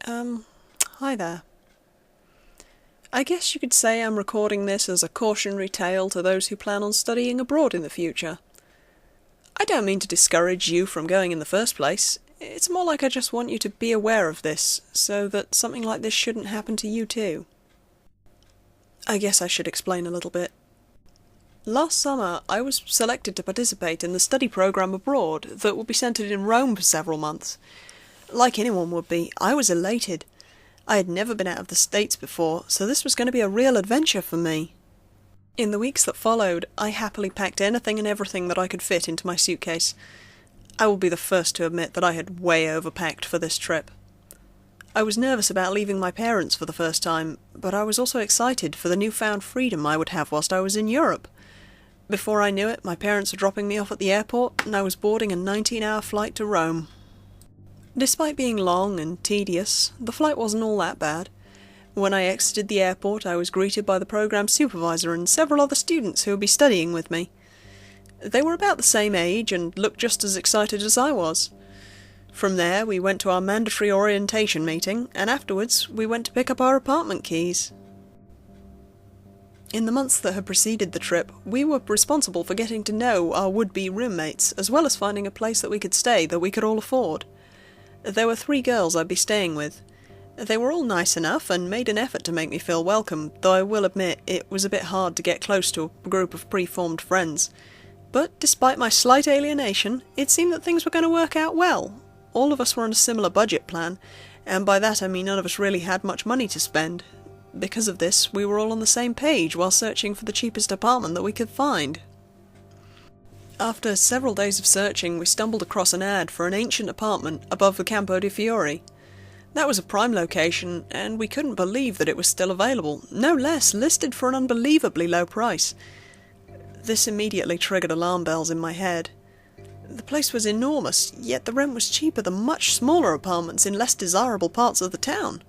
Hi there. I guess you could say I'm recording this as a cautionary tale to those who plan on studying abroad in the future. I don't mean to discourage you from going in the first place. It's more like I just want you to be aware of this, so that something like this shouldn't happen to you too. I guess I should explain a little bit. Last summer, I was selected to participate in the study program abroad that will be centred in Rome for several months. Like anyone would be, I was elated. I had never been out of the States before, so this was going to be a real adventure for me. In the weeks that followed, I happily packed anything and everything that I could fit into my suitcase. I will be the first to admit that I had way overpacked for this trip. I was nervous about leaving my parents for the first time, but I was also excited for the newfound freedom I would have whilst I was in Europe. Before I knew it, my parents were dropping me off at the airport, and I was boarding a 19-hour flight to Rome. Despite being long and tedious, the flight wasn't all that bad. When I exited the airport, I was greeted by the program's supervisor and several other students who would be studying with me. They were about the same age and looked just as excited as I was. From there, we went to our mandatory orientation meeting, and afterwards we went to pick up our apartment keys. In the months that had preceded the trip, we were responsible for getting to know our would-be roommates, as well as finding a place that we could stay that we could all afford. There were 3 girls I'd be staying with. They were all nice enough and made an effort to make me feel welcome, though I will admit it was a bit hard to get close to a group of pre-formed friends. But despite my slight alienation, it seemed that things were going to work out well. All of us were on a similar budget plan, and by that I mean none of us really had much money to spend. Because of this, we were all on the same page while searching for the cheapest apartment that we could find. After several days of searching, we stumbled across an ad for an ancient apartment above the Campo de' Fiori. That was a prime location, and we couldn't believe that it was still available, no less, listed for an unbelievably low price. This immediately triggered alarm bells in my head. The place was enormous, yet the rent was cheaper than much smaller apartments in less desirable parts of the town.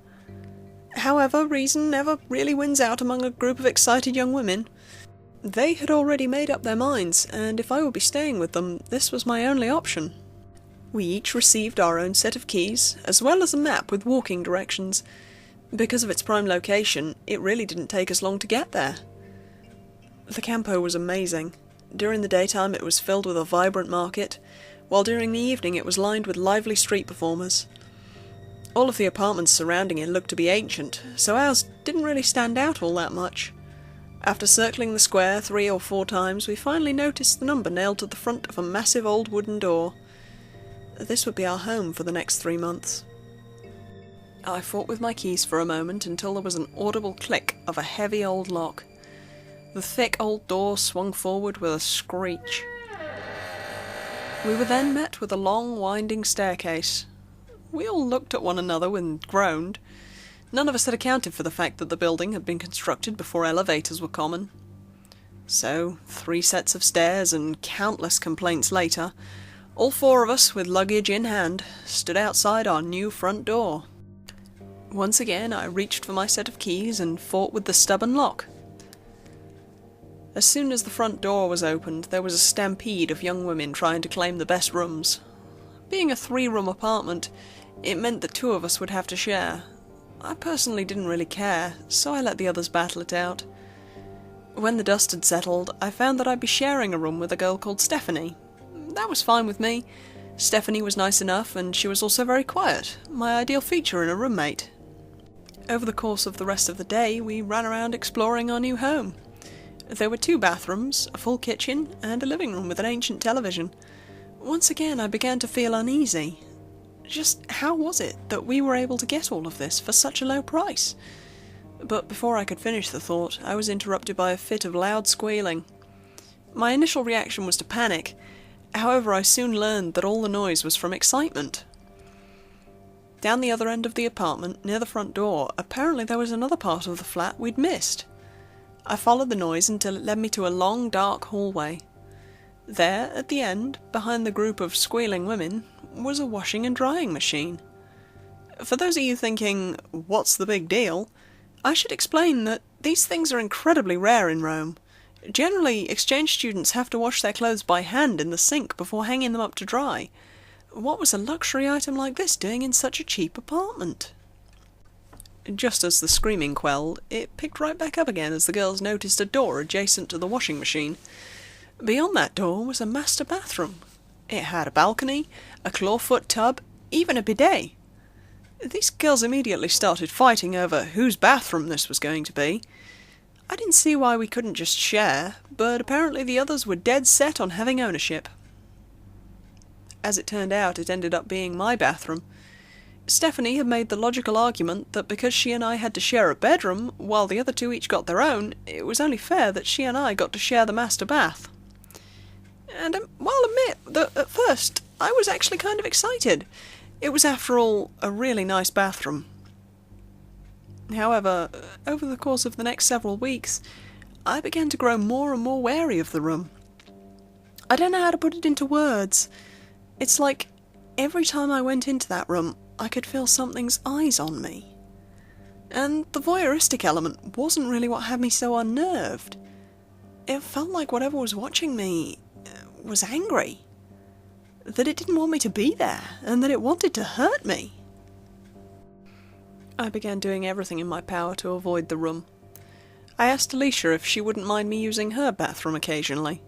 However, reason never really wins out among a group of excited young women. They had already made up their minds, and if I would be staying with them, this was my only option. We each received our own set of keys, as well as a map with walking directions. Because of its prime location, it really didn't take us long to get there. The Campo was amazing. During the daytime it was filled with a vibrant market, while during the evening it was lined with lively street performers. All of the apartments surrounding it looked to be ancient, so ours didn't really stand out all that much. After circling the square 3 or 4 times, we finally noticed the number nailed to the front of a massive old wooden door. This would be our home for the next 3 months. I fought with my keys for a moment until there was an audible click of a heavy old lock. The thick old door swung forward with a screech. We were then met with a long, winding staircase. We all looked at one another and groaned. None of us had accounted for the fact that the building had been constructed before elevators were common. So, 3 sets of stairs and countless complaints later, all 4 of us, with luggage in hand, stood outside our new front door. Once again I reached for my set of keys and fought with the stubborn lock. As soon as the front door was opened, there was a stampede of young women trying to claim the best rooms. Being a 3-room apartment, it meant that 2 of us would have to share. I personally didn't really care, so I let the others battle it out. When the dust had settled, I found that I'd be sharing a room with a girl called Stephanie. That was fine with me. Stephanie was nice enough, and she was also very quiet, my ideal feature in a roommate. Over the course of the rest of the day, we ran around exploring our new home. There were 2 bathrooms, a full kitchen, and a living room with an ancient television. Once again, I began to feel uneasy. Just how was it that we were able to get all of this for such a low price? But before I could finish the thought, I was interrupted by a fit of loud squealing. My initial reaction was to panic. However, I soon learned that all the noise was from excitement. Down the other end of the apartment, near the front door, apparently there was another part of the flat we'd missed. I followed the noise until it led me to a long, dark hallway. There, at the end, behind the group of squealing women, was a washing and drying machine. For those of you thinking, what's the big deal? I should explain that these things are incredibly rare in Rome. Generally, exchange students have to wash their clothes by hand in the sink before hanging them up to dry. What was a luxury item like this doing in such a cheap apartment? Just as the screaming quelled, it picked right back up again as the girls noticed a door adjacent to the washing machine. Beyond that door was a master bathroom. It had a balcony, a clawfoot tub, even a bidet. These girls immediately started fighting over whose bathroom this was going to be. I didn't see why we couldn't just share, but apparently the others were dead set on having ownership. As it turned out, it ended up being my bathroom. Stephanie had made the logical argument that because she and I had to share a bedroom, while the other two each got their own, it was only fair that she and I got to share the master bath. And I'll admit that at first I was actually kind of excited. It was, after all, a really nice bathroom. However, over the course of the next several weeks, I began to grow more and more wary of the room. I don't know how to put it into words. It's like every time I went into that room, I could feel something's eyes on me. And the voyeuristic element wasn't really what had me so unnerved. It felt like whatever was watching me was angry. That it didn't want me to be there, and that it wanted to hurt me. I began doing everything in my power to avoid the room. I asked Alicia if she wouldn't mind me using her bathroom occasionally.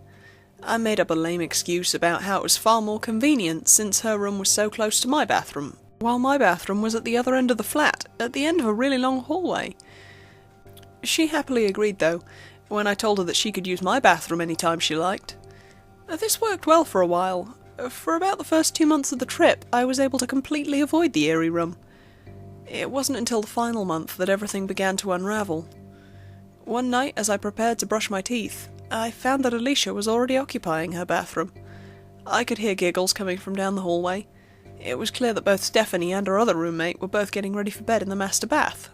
I made up a lame excuse about how it was far more convenient since her room was so close to my bathroom, while my bathroom was at the other end of the flat, at the end of a really long hallway. She happily agreed, though, when I told her that she could use my bathroom any time she liked. This worked well for a while. For about the first 2 months of the trip, I was able to completely avoid the eerie room. It wasn't until the final month that everything began to unravel. One night, as I prepared to brush my teeth, I found that Alicia was already occupying her bathroom. I could hear giggles coming from down the hallway. It was clear that both Stephanie and her other roommate were both getting ready for bed in the master bath.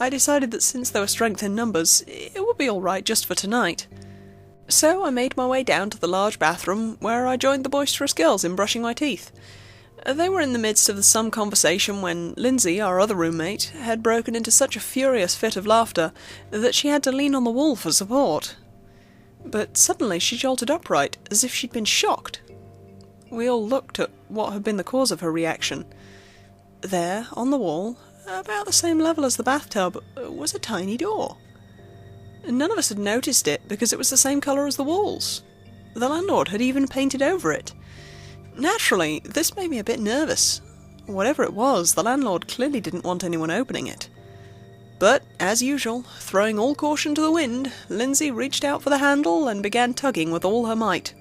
I decided that since there was strength in numbers, it would be alright just for tonight. So I made my way down to the large bathroom, where I joined the boisterous girls in brushing my teeth. They were in the midst of some conversation when Lindsay, our other roommate, had broken into such a furious fit of laughter that she had to lean on the wall for support. But suddenly she jolted upright, as if she'd been shocked. We all looked at what had been the cause of her reaction. There, on the wall, about the same level as the bathtub, was a tiny door. None of us had noticed it because it was the same colour as the walls. The landlord had even painted over it. Naturally, this made me a bit nervous. Whatever it was, the landlord clearly didn't want anyone opening it. But, as usual, throwing all caution to the wind, Lindsay reached out for the handle and began tugging with all her might.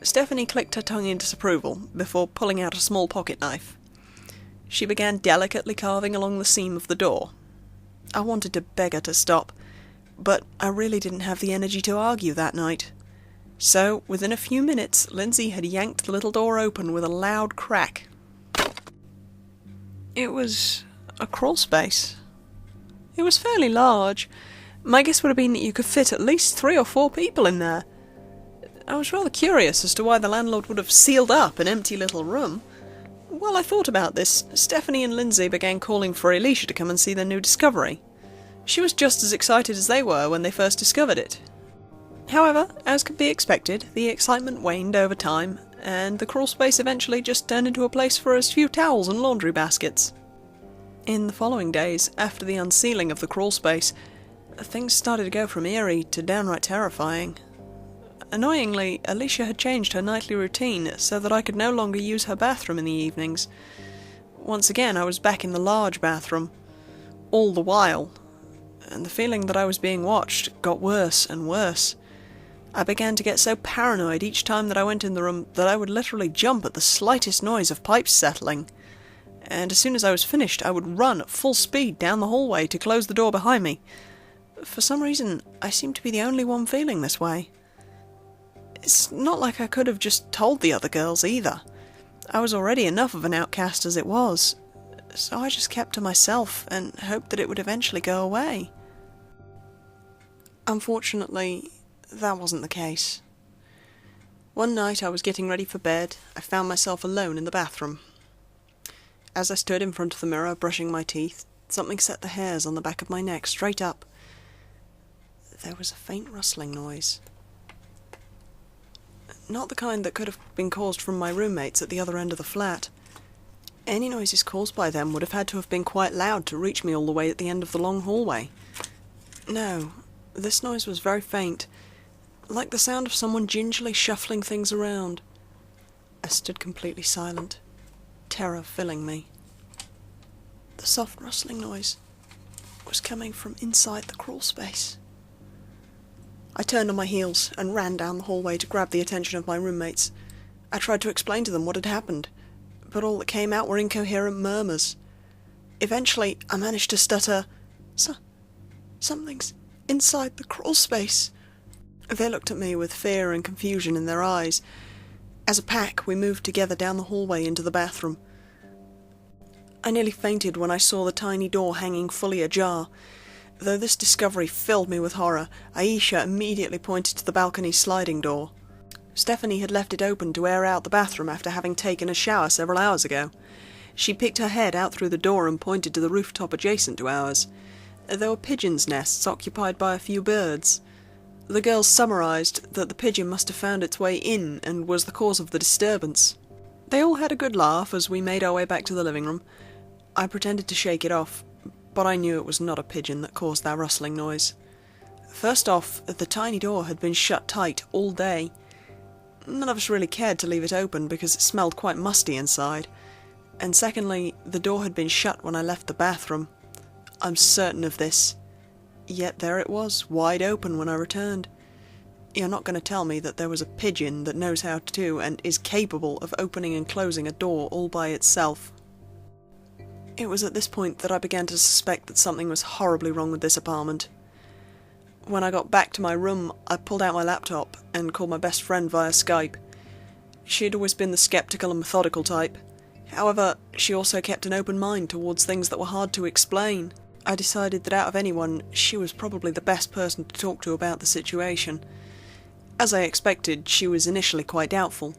Stephanie clicked her tongue in disapproval before pulling out a small pocket knife. She began delicately carving along the seam of the door. I wanted to beg her to stop, but I really didn't have the energy to argue that night. So, within a few minutes, Lindsay had yanked the little door open with a loud crack. It was a crawlspace. It was fairly large. My guess would have been that you could fit at least 3 or 4 people in there. I was rather curious as to why the landlord would have sealed up an empty little room. While I thought about this, Stephanie and Lindsay began calling for Alicia to come and see their new discovery. She was just as excited as they were when they first discovered it. However, as could be expected, the excitement waned over time, and the crawlspace eventually just turned into a place for a few towels and laundry baskets. In the following days, after the unsealing of the crawlspace, things started to go from eerie to downright terrifying. Annoyingly, Alicia had changed her nightly routine so that I could no longer use her bathroom in the evenings. Once again, I was back in the large bathroom. All the while, and the feeling that I was being watched got worse and worse. I began to get so paranoid each time that I went in the room that I would literally jump at the slightest noise of pipes settling. And as soon as I was finished, I would run at full speed down the hallway to close the door behind me. For some reason, I seemed to be the only one feeling this way. It's not like I could have just told the other girls either. I was already enough of an outcast as it was, so I just kept to myself and hoped that it would eventually go away. Unfortunately, that wasn't the case. One night I was getting ready for bed, I found myself alone in the bathroom. As I stood in front of the mirror brushing my teeth, something set the hairs on the back of my neck straight up. There was a faint rustling noise. Not the kind that could have been caused from my roommates at the other end of the flat. Any noises caused by them would have had to have been quite loud to reach me all the way at the end of the long hallway. No, this noise was very faint, like the sound of someone gingerly shuffling things around. I stood completely silent, terror filling me. The soft rustling noise was coming from inside the crawlspace. I turned on my heels and ran down the hallway to grab the attention of my roommates. I tried to explain to them what had happened, but all that came out were incoherent murmurs. Eventually, I managed to stutter, "Something's inside the crawlspace." They looked at me with fear and confusion in their eyes. As a pack, we moved together down the hallway into the bathroom. I nearly fainted when I saw the tiny door hanging fully ajar. Though this discovery filled me with horror, Aisha immediately pointed to the balcony sliding door. Stephanie had left it open to air out the bathroom after having taken a shower several hours ago. She peeked her head out through the door and pointed to the rooftop adjacent to ours. There were pigeons' nests occupied by a few birds. The girls summarised that the pigeon must have found its way in and was the cause of the disturbance. They all had a good laugh as we made our way back to the living room. I pretended to shake it off, but I knew it was not a pigeon that caused that rustling noise. First off, the tiny door had been shut tight all day. None of us really cared to leave it open because it smelled quite musty inside. And secondly, the door had been shut when I left the bathroom. I'm certain of this. Yet there it was, wide open when I returned. You're not going to tell me that there was a pigeon that knows how to and is capable of opening and closing a door all by itself. It was at this point that I began to suspect that something was horribly wrong with this apartment. When I got back to my room, I pulled out my laptop and called my best friend via Skype. She had always been the sceptical and methodical type. However, she also kept an open mind towards things that were hard to explain. I decided that out of anyone, she was probably the best person to talk to about the situation. As I expected, she was initially quite doubtful,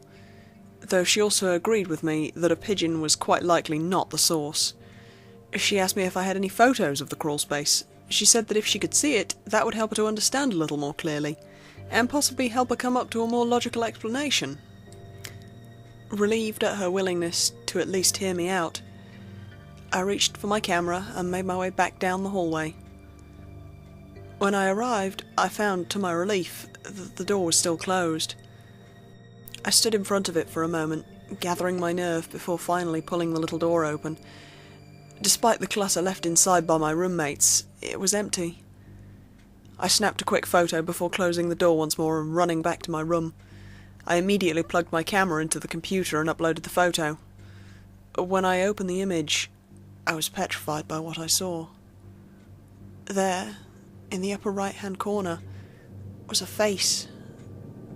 though she also agreed with me that a pigeon was quite likely not the source. She asked me if I had any photos of the crawlspace. She said that if she could see it, that would help her to understand a little more clearly, and possibly help her come up to a more logical explanation. Relieved at her willingness to at least hear me out, I reached for my camera and made my way back down the hallway. When I arrived, I found, to my relief, that the door was still closed. I stood in front of it for a moment, gathering my nerve before finally pulling the little door open. Despite the clutter left inside by my roommates, it was empty. I snapped a quick photo before closing the door once more and running back to my room. I immediately plugged my camera into the computer and uploaded the photo. When I opened the image, I was petrified by what I saw. There, in the upper right-hand corner, was a face,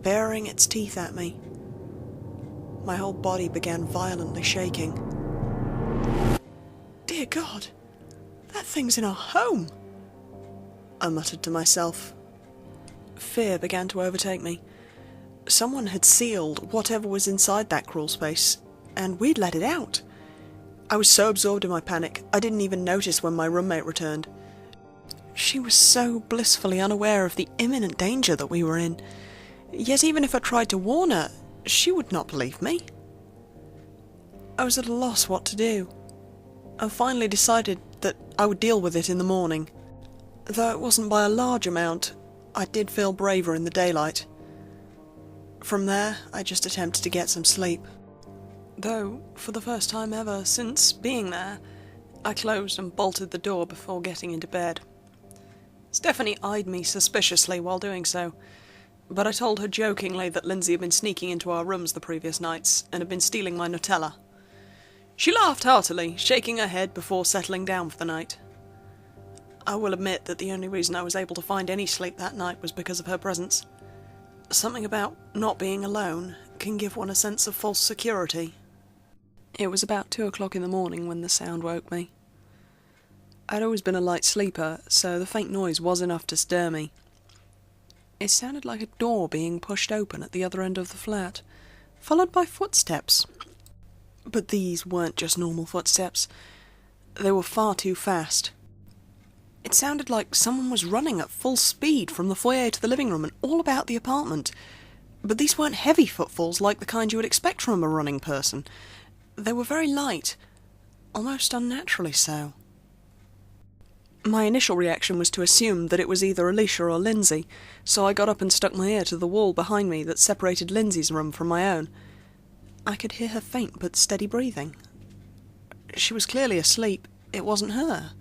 baring its teeth at me. My whole body began violently shaking. "Dear God, that thing's in our home!" I muttered to myself. Fear began to overtake me. Someone had sealed whatever was inside that crawlspace, and we'd let it out. I was so absorbed in my panic, I didn't even notice when my roommate returned. She was so blissfully unaware of the imminent danger that we were in, yet even if I tried to warn her, she would not believe me. I was at a loss what to do. I finally decided that I would deal with it in the morning. Though it wasn't by a large amount, I did feel braver in the daylight. From there, I just attempted to get some sleep. Though, for the first time ever since being there, I closed and bolted the door before getting into bed. Stephanie eyed me suspiciously while doing so, but I told her jokingly that Lindsay had been sneaking into our rooms the previous nights and had been stealing my Nutella. She laughed heartily, shaking her head before settling down for the night. I will admit that the only reason I was able to find any sleep that night was because of her presence. Something about not being alone can give one a sense of false security. It was about 2 o'clock in the morning when the sound woke me. I'd always been a light sleeper, so the faint noise was enough to stir me. It sounded like a door being pushed open at the other end of the flat, followed by footsteps. But these weren't just normal footsteps. They were far too fast. It sounded like someone was running at full speed from the foyer to the living room and all about the apartment. But these weren't heavy footfalls like the kind you would expect from a running person. They were very light, almost unnaturally so. My initial reaction was to assume that it was either Alicia or Lindsay, so I got up and stuck my ear to the wall behind me that separated Lindsay's room from my own. I could hear her faint but steady breathing. She was clearly asleep. It wasn't her.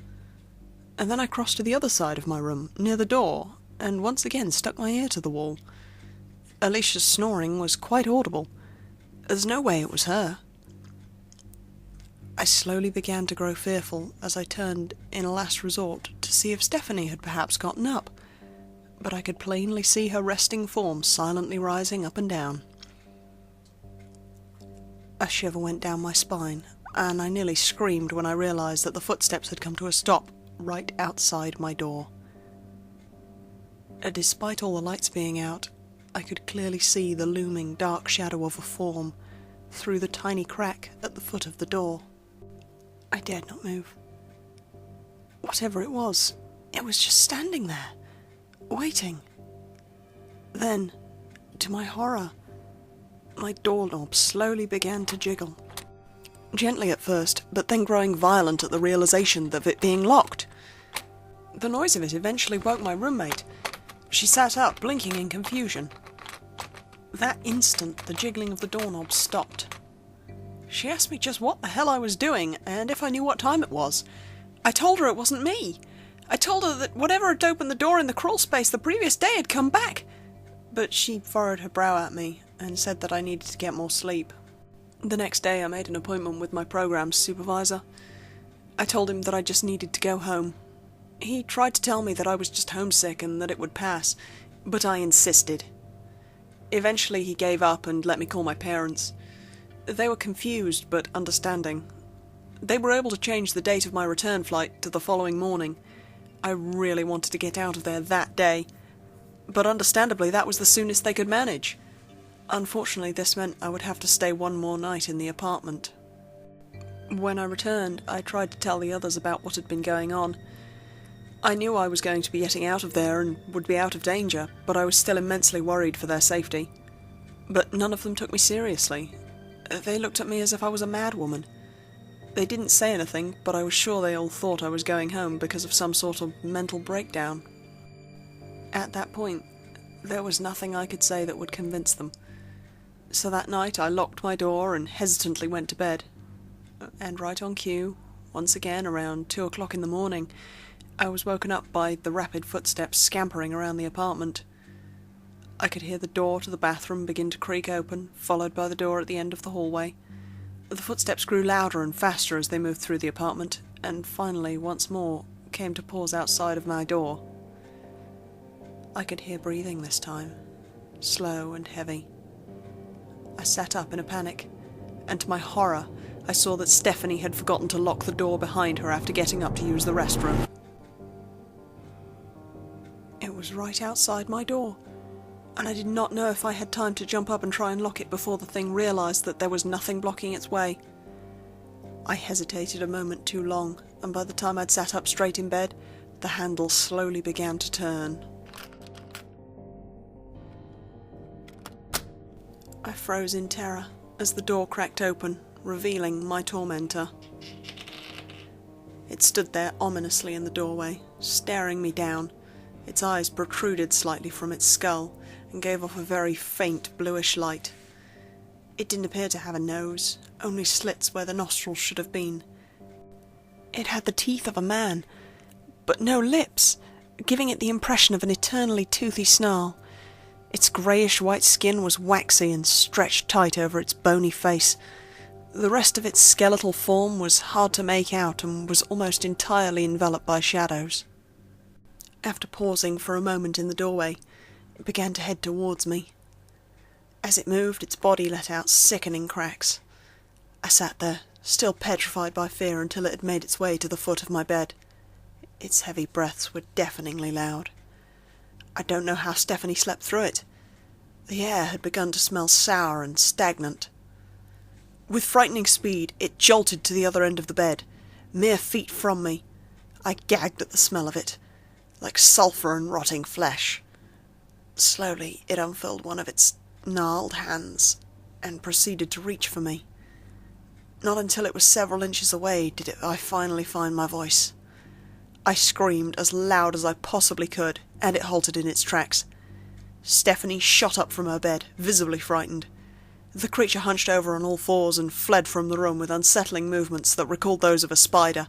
And then I crossed to the other side of my room, near the door, and once again stuck my ear to the wall. Alicia's snoring was quite audible. There's no way it was her. I slowly began to grow fearful as I turned, in a last resort, to see if Stephanie had perhaps gotten up, but I could plainly see her resting form silently rising up and down. A shiver went down my spine, and I nearly screamed when I realised that the footsteps had come to a stop right outside my door. Despite all the lights being out, I could clearly see the looming dark shadow of a form through the tiny crack at the foot of the door. I dared not move. Whatever it was just standing there, waiting. Then, to my horror, my doorknob slowly began to jiggle. Gently at first, but then growing violent at the realization of it being locked. The noise of it eventually woke my roommate. She sat up, blinking in confusion. That instant, the jiggling of the doorknob stopped. She asked me just what the hell I was doing, and if I knew what time it was. I told her it wasn't me. I told her that whatever had opened the door in the crawlspace the previous day had come back. But she furrowed her brow at me, and said that I needed to get more sleep. The next day I made an appointment with my programs supervisor. I told him that I just needed to go home. He tried to tell me that I was just homesick and that it would pass, but I insisted. Eventually he gave up and let me call my parents. They were confused but understanding. They were able to change the date of my return flight to the following morning. I really wanted to get out of there that day, but understandably that was the soonest they could manage. Unfortunately, this meant I would have to stay one more night in the apartment. When I returned, I tried to tell the others about what had been going on. I knew I was going to be getting out of there and would be out of danger, but I was still immensely worried for their safety. But none of them took me seriously. They looked at me as if I was a madwoman. They didn't say anything, but I was sure they all thought I was going home because of some sort of mental breakdown. At that point, there was nothing I could say that would convince them. So that night I locked my door and hesitantly went to bed. And right on cue, once again around 2 o'clock in the morning, I was woken up by the rapid footsteps scampering around the apartment. I could hear the door to the bathroom begin to creak open, followed by the door at the end of the hallway. The footsteps grew louder and faster as they moved through the apartment, and finally, once more, came to pause outside of my door. I could hear breathing this time, slow and heavy. I sat up in a panic, and to my horror, I saw that Stephanie had forgotten to lock the door behind her after getting up to use the restroom. It was right outside my door, and I did not know if I had time to jump up and try and lock it before the thing realised that there was nothing blocking its way. I hesitated a moment too long, and by the time I'd sat up straight in bed, the handle slowly began to turn. I froze in terror as the door cracked open, revealing my tormentor. It stood there ominously in the doorway, staring me down. Its eyes protruded slightly from its skull and gave off a very faint bluish light. It didn't appear to have a nose, only slits where the nostrils should have been. It had the teeth of a man, but no lips, giving it the impression of an eternally toothy snarl. Its greyish-white skin was waxy and stretched tight over its bony face. The rest of its skeletal form was hard to make out and was almost entirely enveloped by shadows. After pausing for a moment in the doorway, it began to head towards me. As it moved, its body let out sickening cracks. I sat there, still petrified by fear, until it had made its way to the foot of my bed. Its heavy breaths were deafeningly loud. I don't know how Stephanie slept through it. The air had begun to smell sour and stagnant. With frightening speed, it jolted to the other end of the bed, mere feet from me. I gagged at the smell of it, like sulphur and rotting flesh. Slowly, it unfurled one of its gnarled hands and proceeded to reach for me. Not until it was several inches away did I finally find my voice. I screamed as loud as I possibly could, and it halted in its tracks. Stephanie shot up from her bed, visibly frightened. The creature hunched over on all fours and fled from the room with unsettling movements that recalled those of a spider.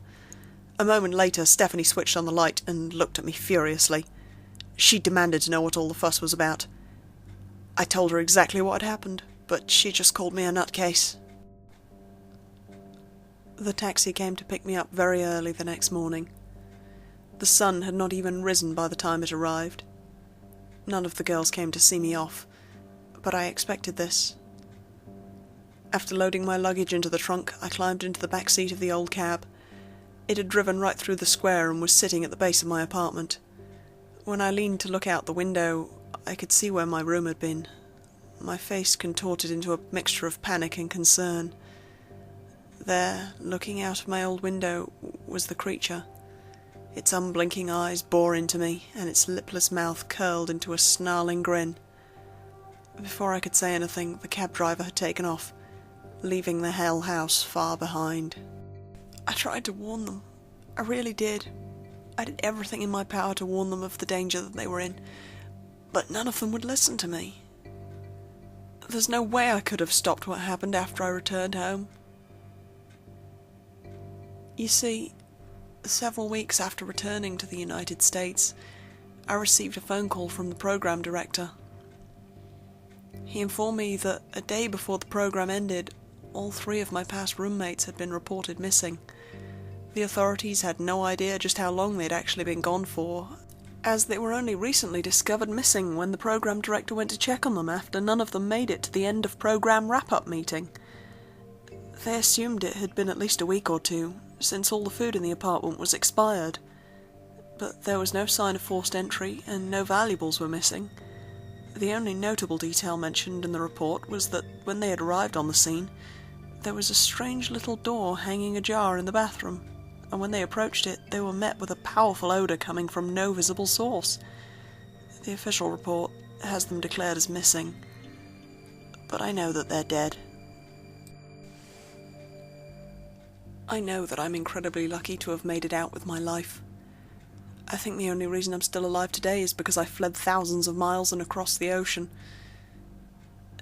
A moment later, Stephanie switched on the light and looked at me furiously. She demanded to know what all the fuss was about. I told her exactly what had happened, but she just called me a nutcase. The taxi came to pick me up very early the next morning. The sun had not even risen by the time it arrived. None of the girls came to see me off, but I expected this. After loading my luggage into the trunk, I climbed into the back seat of the old cab. It had driven right through the square and was sitting at the base of my apartment. When I leaned to look out the window, I could see where my room had been. My face contorted into a mixture of panic and concern. There, looking out of my old window, was the creature. Its unblinking eyes bore into me, and its lipless mouth curled into a snarling grin. Before I could say anything, the cab driver had taken off, leaving the hell house far behind. I tried to warn them. I really did. I did everything in my power to warn them of the danger that they were in, but none of them would listen to me. There's no way I could have stopped what happened after I returned home. You see, several weeks after returning to the United States, I received a phone call from the program director. He informed me that a day before the program ended, all 3 of my past roommates had been reported missing. The authorities had no idea just how long they'd actually been gone for, as they were only recently discovered missing when the program director went to check on them after none of them made it to the end of program wrap-up meeting. They assumed it had been at least a week or 2, since all the food in the apartment was expired. But there was no sign of forced entry, and no valuables were missing. The only notable detail mentioned in the report was that when they had arrived on the scene, there was a strange little door hanging ajar in the bathroom, and when they approached it, they were met with a powerful odour coming from no visible source. The official report has them declared as missing, but I know that they're dead. I know that I'm incredibly lucky to have made it out with my life. I think the only reason I'm still alive today is because I fled thousands of miles and across the ocean.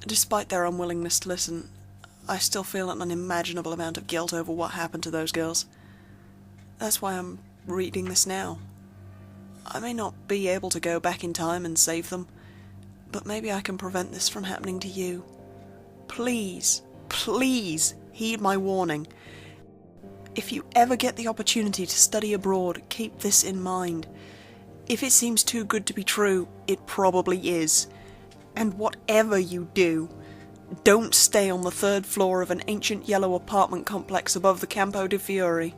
Despite their unwillingness to listen, I still feel an unimaginable amount of guilt over what happened to those girls. That's why I'm reading this now. I may not be able to go back in time and save them, but maybe I can prevent this from happening to you. Please, please heed my warning. If you ever get the opportunity to study abroad, keep this in mind. If it seems too good to be true, it probably is. And whatever you do, don't stay on the 3rd floor of an ancient yellow apartment complex above the Campo de Fiori.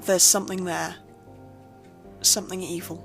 There's something there. Something evil.